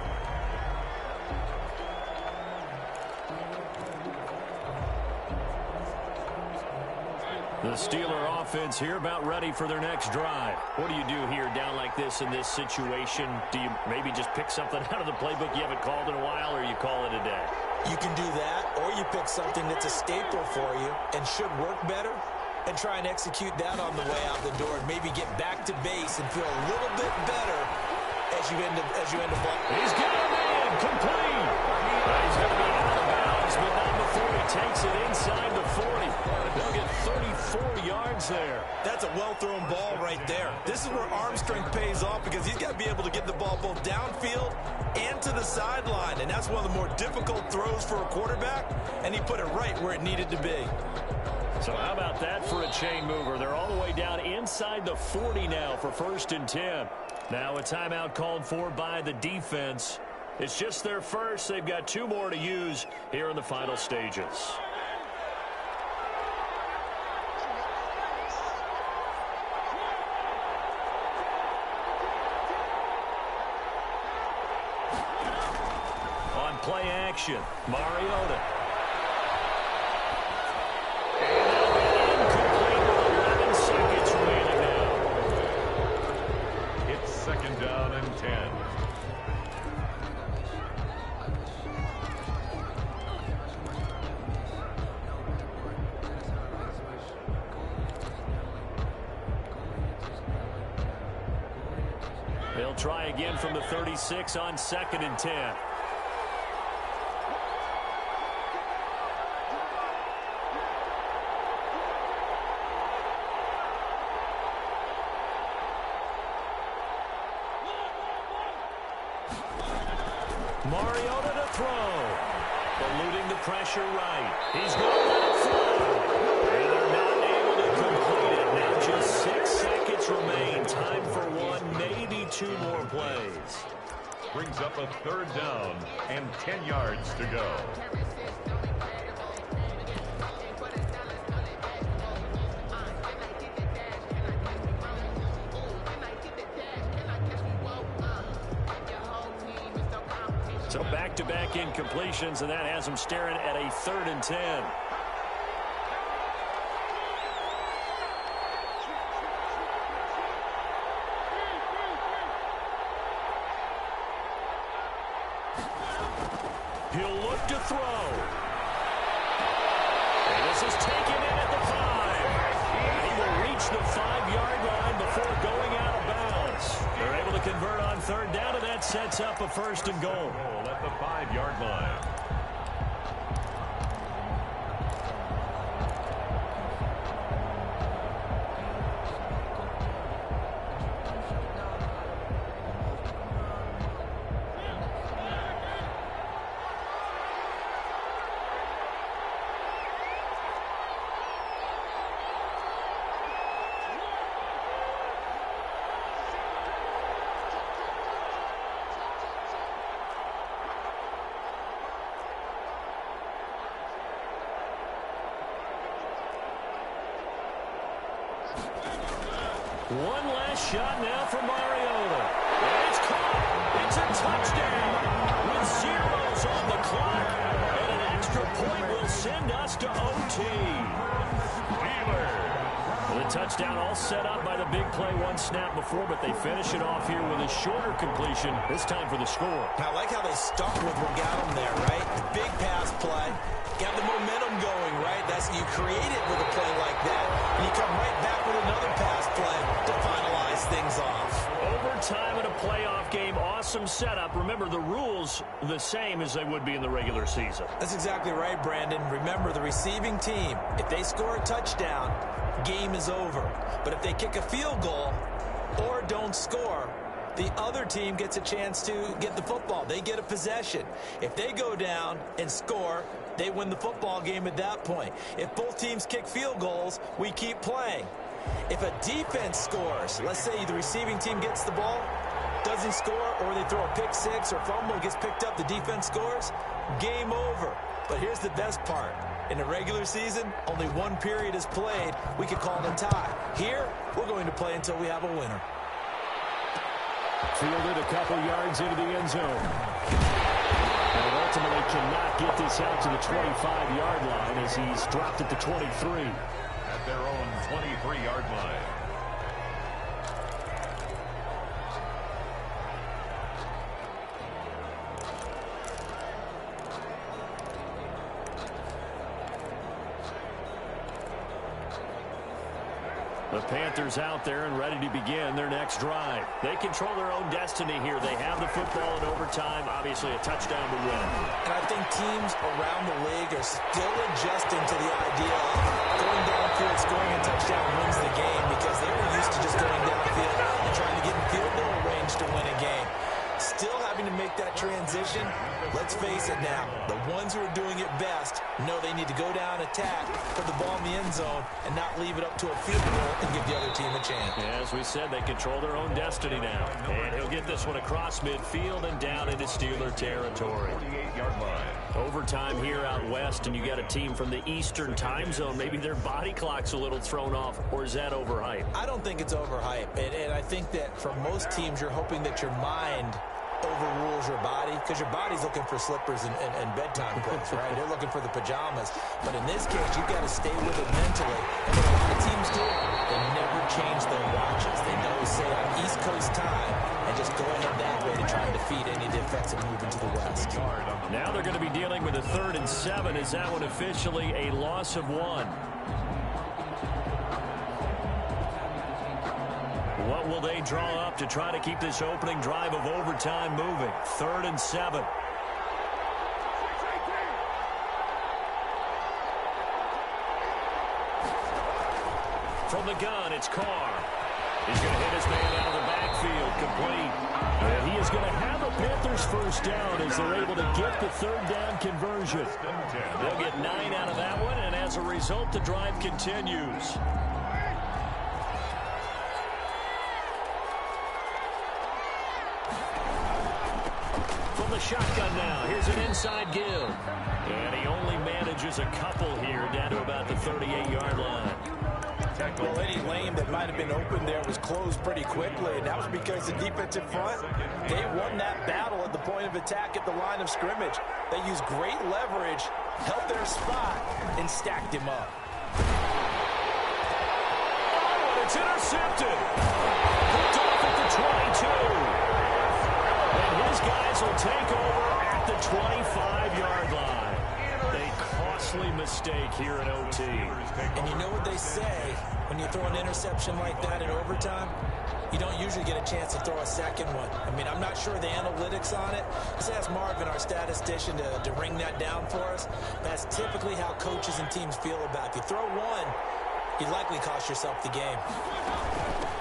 The Steeler offense here about ready for their next drive. What do you do here down like this in this situation? Do you maybe just pick something out of the playbook you haven't called in a while, or you call it a day? You can do that, or you pick something that's a staple for you and should work better and try and execute that on the way out the door and maybe get back to base and feel a little bit better as you end up ball. He's got a man complete. He's going to be out of bounds, but not before he takes it inside the 40. They'll get 34 yards there. That's a well-thrown ball right there. This is where arm strength pays off because he's got to be able to get the ball both downfield and to the sideline, and that's one of the more difficult throws for a quarterback, and he put it right where it needed to be. So how about that for a chain mover? They're all the way down inside the 40 now for 1st and 10. Now a timeout called for by the defense. It's just their first. They've got 2 more to use here in the final stages. On play action, Mariota. Second down and 10. They'll try again from the 36 on 2nd and 10. Mariota to throw. Eluding the pressure right. He's going to let it fly. And they're not able to complete it. Now just 6 seconds remain. Time for 1, maybe 2 more plays. Brings up a 3rd down and 10 yards to go. So back-to-back incompletions, and that has them staring at a 3rd and 10. He'll look to throw. And this is taken in at the 5. He will reach the 5-yard line before going out of bounds. They're able to convert on 3rd down, and that sets up a 1st and goal. At the 5-yard line. One last shot now for Mariota. And it's caught. It's a touchdown with zeros on the clock. And an extra point will send us to OT. The touchdown all set up by the big play 1 snap before, but they finish it off here with a shorter completion, this time for the score. I like how they stuck with what got them there, right? The big pass play. Got the momentum going, right? That's you create it with a play like that, and you come right back with another pass play to finalize things off. Overtime in a playoff game, awesome setup. Remember, the rules the same as they would be in the regular season. That's exactly right, Brandon. Remember, the receiving team, if they score a touchdown, game is over. But if they kick a field goal or don't score, the other team gets a chance to get the football. They get a possession. If they go down and score, they win the football game at that point. If both teams kick field goals, we keep playing. If a defense scores, let's say the receiving team gets the ball, doesn't score, or they throw a pick six or fumble, gets picked up, the defense scores, game over. But here's the best part. In the regular season, only one period is played. We could call it a tie. Here, we're going to play until we have a winner. Fielded a couple yards into the end zone. And ultimately cannot get this out to the 25-yard line as he's dropped at the 23. At their own 23-yard line. The Panthers out there and ready to begin their next drive. They control their own destiny here. They have the football in overtime, obviously a touchdown to win. And I think teams around the league are still adjusting to the idea of going downfield, scoring a touchdown wins the game, because they were used to just going downfield and trying to get in field goal range to win a game. Still having to make that transition. Let's face it now, the ones who are doing it best know they need to go down, attack, put the ball in the end zone, and not leave it up to a field goal and give the other team a chance. Yeah, as we said, they control their own destiny now. And he'll get this one across midfield and down into Steeler territory. 48-yard line. Overtime here out west, and you got a team from the Eastern time zone. Maybe their body clock's a little thrown off, or is that overhyped? I don't think it's overhyped, and I think that for most teams, you're hoping that your mind overrules your body, because your body's looking for slippers and bedtime clothes, right? They're looking for the pajamas. But in this case, you've got to stay with it mentally. And what a lot of teams do, they never change their watches. They know, say, on East Coast time, and just go ahead that way to try and defeat any defensive move into the West. Now they're going to be dealing with a 3rd and 7. Is that one officially a loss of 1? What will they draw up to try to keep this opening drive of overtime moving? 3rd and 7. From the gun, it's Carr. He's going to hit his man out of the backfield, complete. And he is going to have a Panthers first down as they're able to get the 3rd down conversion. They'll get 9 out of that one, and as a result, the drive continues. The shotgun now. Here's an inside give. And he only manages a couple here down to about the 38-yard line. Well, any lane that might have been open there was closed pretty quickly, and that was because the defensive front, they won that battle at the point of attack at the line of scrimmage. They used great leverage, held their spot, and stacked him up. Oh, and it's intercepted. Picked off at the 22. And his guys will take over at the 25-yard line. A costly mistake here in OT. And you know what they say, when you throw an interception like that in overtime, you don't usually get a chance to throw a second one. I mean, I'm not sure the analytics on it. Let's ask Marvin, our statistician, to ring that down for us. That's typically how coaches and teams feel about it. If you throw one, you likely cost yourself the game.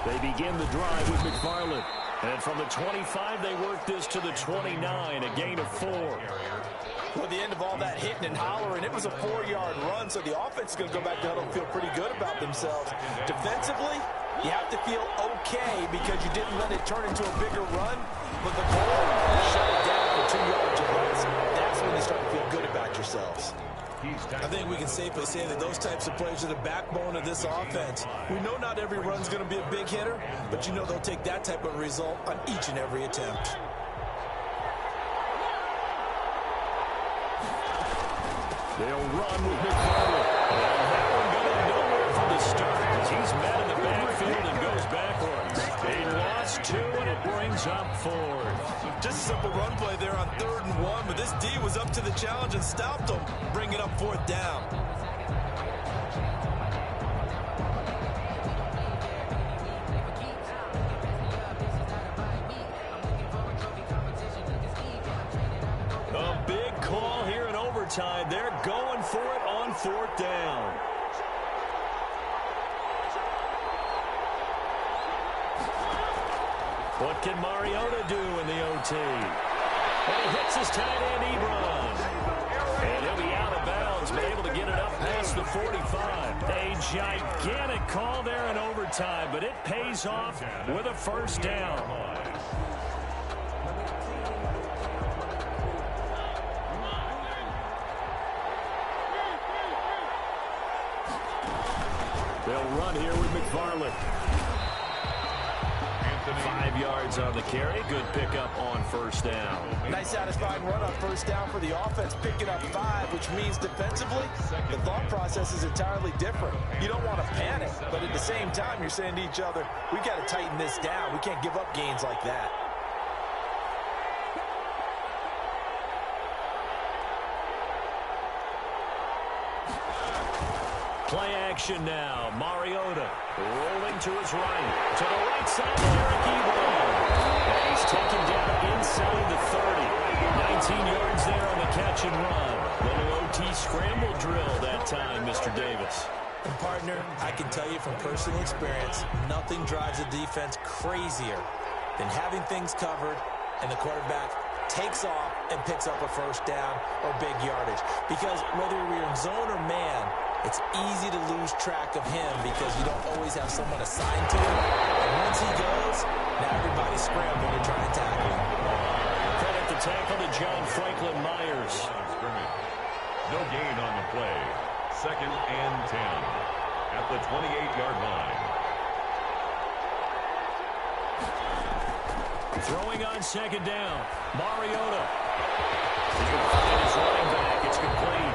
They begin the drive with McFarland. And from the 25, they work this to the 29, a gain of 4. Well, at the end of all that hitting and hollering, it was a 4-yard run, so the offense is going to go back to huddle and feel pretty good about themselves. Defensively, you have to feel okay because you didn't let it turn into a bigger run, but the goal, shut it down for 2 yards or less. That's when you start to feel good about yourselves. I think we can safely say that those types of plays are the backbone of this offense. We know not every run's going to be a big hitter, but you know they'll take that type of result on each and every attempt. They'll run with McFarland. And that one going nowhere from the start as he's met in the backfield and goes backwards. He lost 2, and it brings up 4. Just a simple run play there on 3rd and 1, but this D was up to the challenge and stopped him, bringing up 4th down. A big call here in overtime. They're going for it on 4th down. What can Mariota do in the OT? And he hits his tight end, Ebron. And he'll be out of bounds, but able to get it up past the 45. A gigantic call there in overtime, but it pays off with a first down. They'll run here with McFarland. 5 yards on the carry. Good pickup on first down. Nice satisfying run on first down for the offense, picking up 5, which means defensively, the thought process is entirely different. You don't want to panic, but at the same time, you're saying to each other, we got to tighten this down. We can't give up gains like that. Play action now. Mariota rolling to his right. To the right side, Eric Ebron. And he's taken down inside the 30. 19 yards there on the catch and run. Little OT scramble drill that time, Mr. Davis. And partner, I can tell you from personal experience, nothing drives a defense crazier than having things covered and the quarterback takes off and picks up a first down or big yardage. Because whether you're in zone or man, it's easy to lose track of him because you don't always have someone assigned to him. And once he goes, now everybody's scrambling to try and tackle him. Credit the tackle to John Franklin Myers. No gain on the play. 2nd and 10 at the 28-yard line. Throwing on 2nd down. Mariota. He's going to find his running back. It's complete.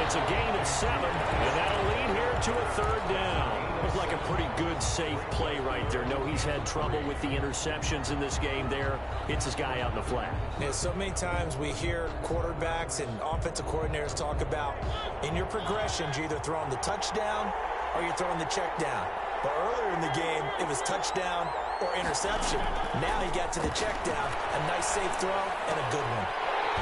It's a gain of 7, and that'll lead here to a 3rd down. Looked like a pretty good, safe play right there. No, he's had trouble with the interceptions in this game there. Hits his guy out in the flat. Yeah, so many times we hear quarterbacks and offensive coordinators talk about in your progressions, you're either throwing the touchdown or you're throwing the check down. But earlier in the game, it was touchdown or interception. Now he got to the check down. A nice, safe throw and a good one.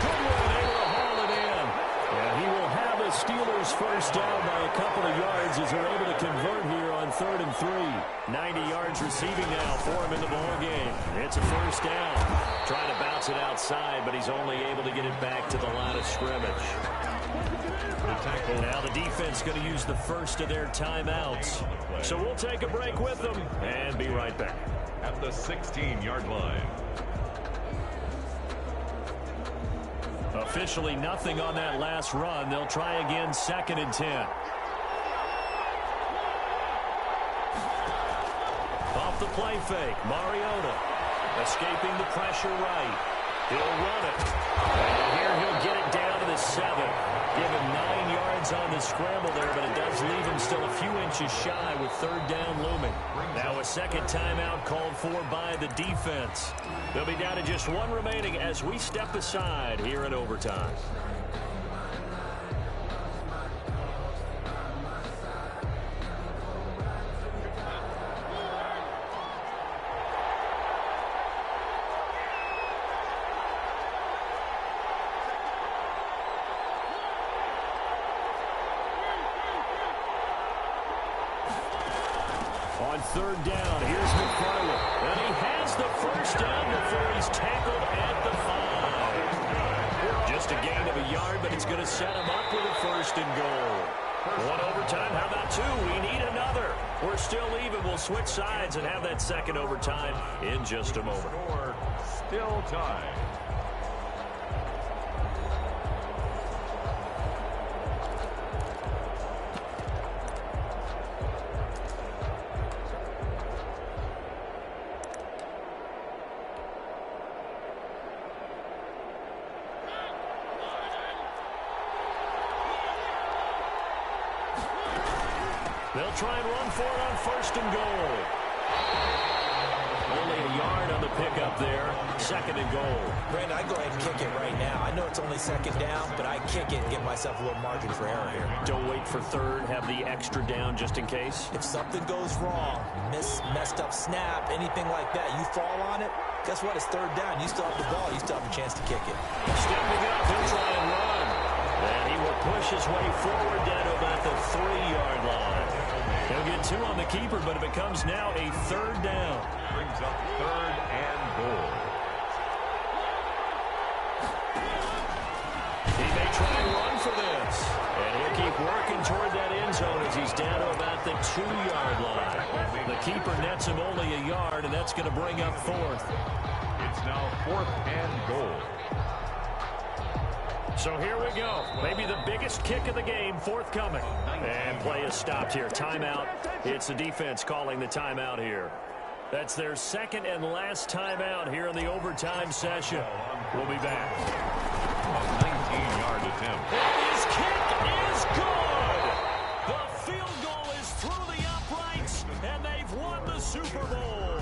Good one, able to haul it in. And he will have the Steelers first down by a couple of yards as they're able to convert here on 3rd and 3. 90 yards receiving now for him in the ball game. It's a first down. Trying to bounce it outside, but he's only able to get it back to the line of scrimmage. Now the defense going to use the first of their timeouts. So we'll take a break with them and be right back. At the 16-yard line. Officially nothing on that last run. They'll try again 2nd and 10. Off the play fake. Mariota escaping the pressure right. He'll run it. And here he'll get it down to the 7. Give him 9 yards on the scramble there, but it does leave him still a few inches shy with 3rd down looming. Now a second timeout called for by the defense. They'll be down to just 1 remaining as we step aside here in overtime. On 3rd down, here's McFarland. And he has the first down before he's tackled at the 5. Just a gain of a yard, but it's going to set him up with a 1st and goal. 1 overtime, how about 2? We need another. We're still even. We'll switch sides and have that 2nd overtime in just a moment. Score still tied. They'll try and run for it on 1st and goal. Only a yard on the pickup there. 2nd and goal. Brandon, I'd go ahead and kick it right now. I know it's only 2nd down, but I kick it and give myself a little margin for error here. Don't wait for 3rd. Have the extra down just in case. If something goes wrong, messed up snap, anything like that, you fall on it, guess what? It's 3rd down. You still have the ball. You still have a chance to kick it. Stepping up, he'll try and run. And he will push his way forward down to about the 3-yard line. He'll get 2 on the keeper, but it becomes now a 3rd down. Brings up 3rd and goal. He may try and run for this. And he'll keep working toward that end zone as he's down to about the 2-yard line. The keeper nets him only a yard, and that's going to bring up 4th. It's now 4th and goal. So here we go. Maybe the biggest kick of the game forthcoming. And play is stopped here. Timeout. It's the defense calling the timeout here. That's their second and last timeout here in the overtime session. We'll be back. 19-yard attempt. And his kick is good. The field goal is through the uprights, and they've won the Super Bowl.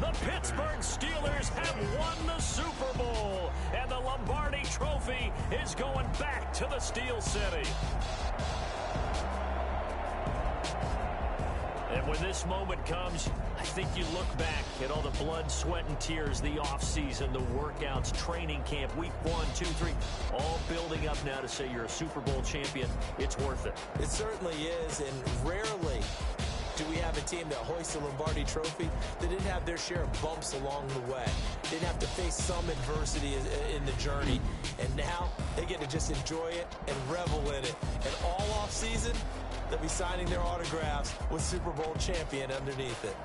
The Pittsburgh Steelers have won the Super Bowl, and the Lombardi Trophy is going back to the Steel City. And when this moment comes, I think you look back at all the blood, sweat, and tears, the offseason, the workouts, training camp, week 1, 2, 3, all building up now to say you're a Super Bowl champion. It's worth it. It certainly is, and rarely do we have a team that hoists the Lombardi Trophy that didn't have their share of bumps along the way. Didn't have to face some adversity in the journey, and now they get to just enjoy it and revel in it. And all offseason, they'll be signing their autographs with Super Bowl champion underneath it.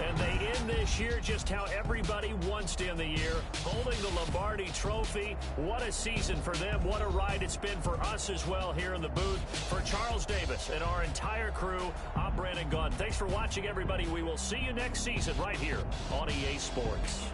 And they end this year just how everybody wants to end the year, holding the Lombardi Trophy. What a season for them. What a ride it's been for us as well here in the booth. For Charles Davis and our entire crew, I'm Brandon Gaudin. Thanks for watching, everybody. We will see you next season right here on EA Sports.